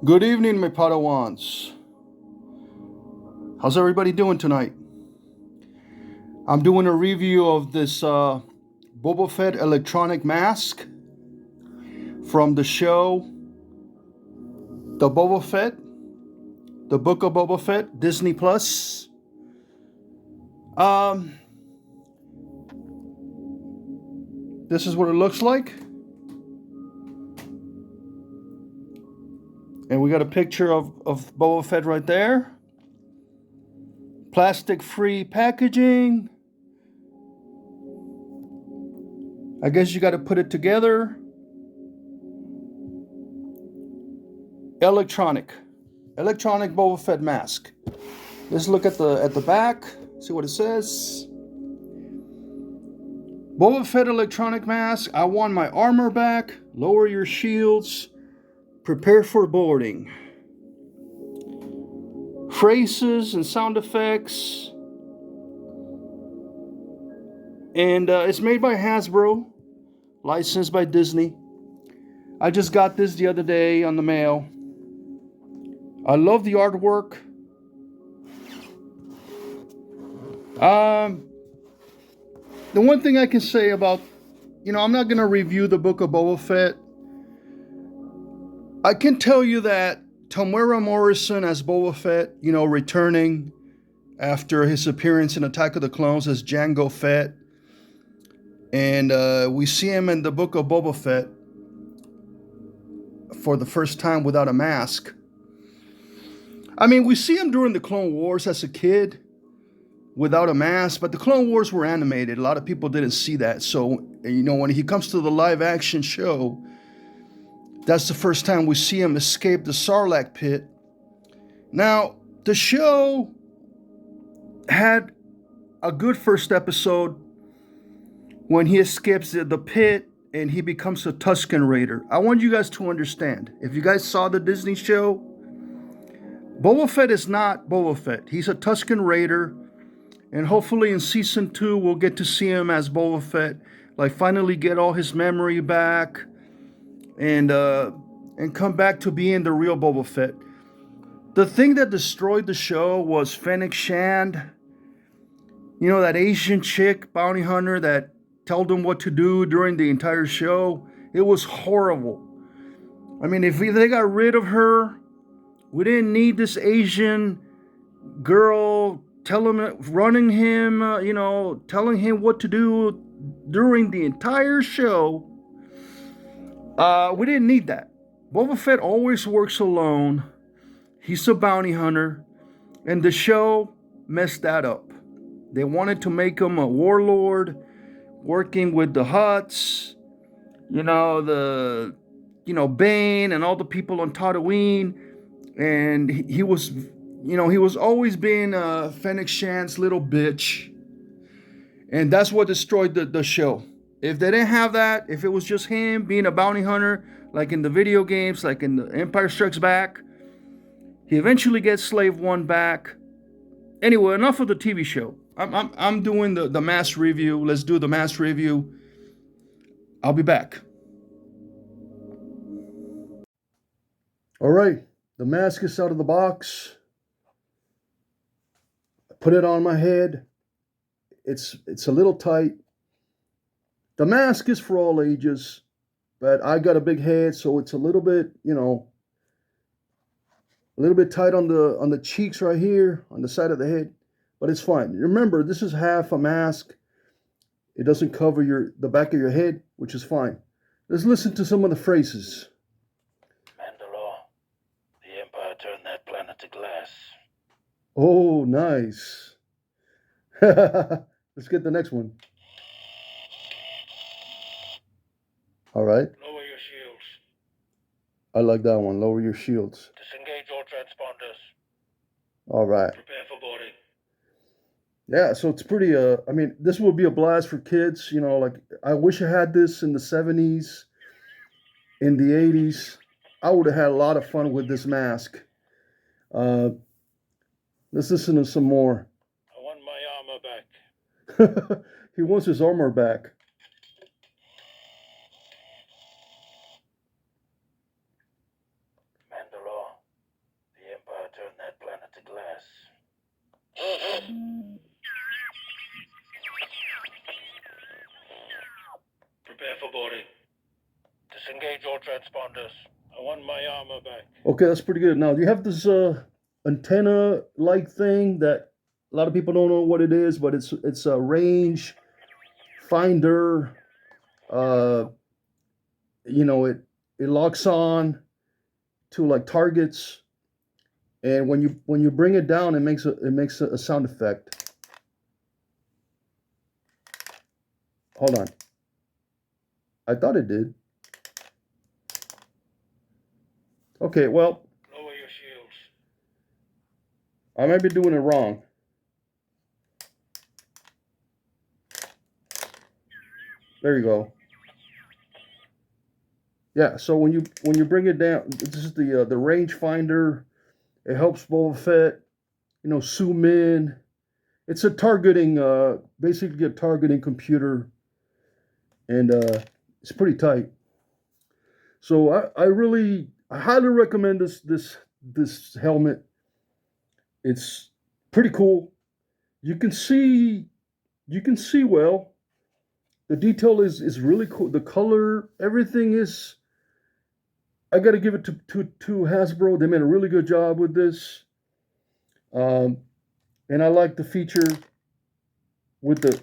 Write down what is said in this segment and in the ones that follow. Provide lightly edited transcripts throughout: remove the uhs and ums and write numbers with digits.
Good evening, my Padawans. How's everybody doing tonight? I'm doing a review of this Boba Fett electronic mask from the show The Boba Fett, The Book of Boba Fett, Disney Plus. This is what it looks like. And we got a picture of Boba Fett right there. Plastic-free packaging. I guess you got to put it together. Electronic Boba Fett mask. Let's look at the back. See what it says. Boba Fett electronic mask. I want my armor back. Lower your shields. Prepare for boarding. Phrases and sound effects. And it's made by Hasbro. Licensed by Disney. I just got this the other day on the mail. I love the artwork. The one thing I can say about, I'm not going to review the Book of Boba Fett. I can tell you that Temuera Morrison as Boba Fett, returning after his appearance in Attack of the Clones as Jango Fett. And we see him in the Book of Boba Fett for the first time without a mask. I mean, we see him during the Clone Wars as a kid without a mask, but the Clone Wars were animated. A lot of people didn't see that. So, when he comes to the live action show, that's the first time we see him escape the Sarlacc pit. Now, the show had a good first episode when he escapes the pit and he becomes a Tusken Raider. I want you guys to understand, if you guys saw the Disney show, Boba Fett is not Boba Fett. He's a Tusken Raider. And hopefully in season 2, we'll get to see him as Boba Fett. Like finally get all his memory back. And come back to being the real Boba Fett. The thing that destroyed the show was Fennec Shand. That Asian chick, bounty hunter, that told him what to do during the entire show. It was horrible. I mean, if they got rid of her, we didn't need this Asian girl telling him what to do during the entire show. We didn't need that. Boba Fett always works alone. He's a bounty hunter. And the show messed that up. They wanted to make him a warlord, working with the Hutts, Bane and all the people on Tatooine. And he was always being Fennec Shand's little bitch. And that's what destroyed the show. If they didn't have that, if it was just him being a bounty hunter, like in the video games, like in the Empire Strikes Back, he eventually gets Slave One back. Anyway, enough of the TV show. I'm doing the mass review. Let's do the mass review. I'll be back. All right, the mask is out of the box. I put it on my head. It's a little tight. The mask is for all ages, but I got a big head, so it's a little bit, a little bit tight on the cheeks right here, on the side of the head, but it's fine. Remember, this is half a mask. It doesn't cover the back of your head, which is fine. Let's listen to some of the phrases. Mandalore, the Empire turned that planet to glass. Oh, nice. Let's get the next one. All right. Lower your shields. I like that one. Lower your shields. Disengage all transponders. All right. Prepare for boarding. Yeah, so it's pretty, this would be a blast for kids. I wish I had this in the 70s, in the 80s. I would have had a lot of fun with this mask. Let's listen to some more. I want my armor back. He wants his armor back. Mandalore, Prepare for boarding. Disengage all transponders. I want my armor back. Okay, that's pretty good. Now, you have this antenna-like thing that a lot of people don't know what it is, but it's a range finder. Uh, it locks on to like targets, and when you bring it down, it makes a sound effect. Hold on, I thought it did. Okay, well, Lower your shields. I might be doing it wrong. There you go. Yeah, so when you bring it down, this is the range finder. It helps Boba Fett, zoom in. It's a targeting, basically a targeting computer, and it's pretty tight. So I highly recommend this helmet. It's pretty cool. You can see well. The detail is really cool. The color, everything is. I got to give it to Hasbro. They made a really good job with this. And I like the feature with the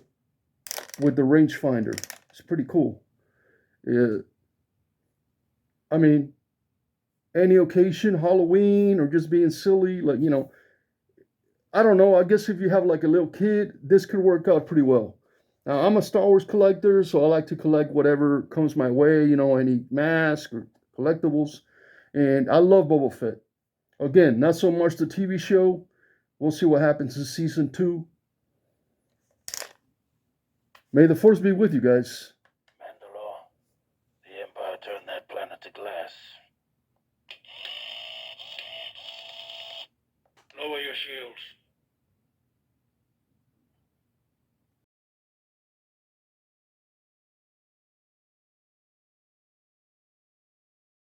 rangefinder. It's pretty cool. I mean, any occasion, Halloween, or just being silly, like I don't know. I guess if you have like a little kid, this could work out pretty well. Now, I'm a Star Wars collector, so I like to collect whatever comes my way. Any mask or collectibles, and I love Boba Fett. Again, not so much the TV show. We'll see what happens in season 2. May the Force be with you guys. Mandalore, the Empire turned that planet to glass. Lower your shields.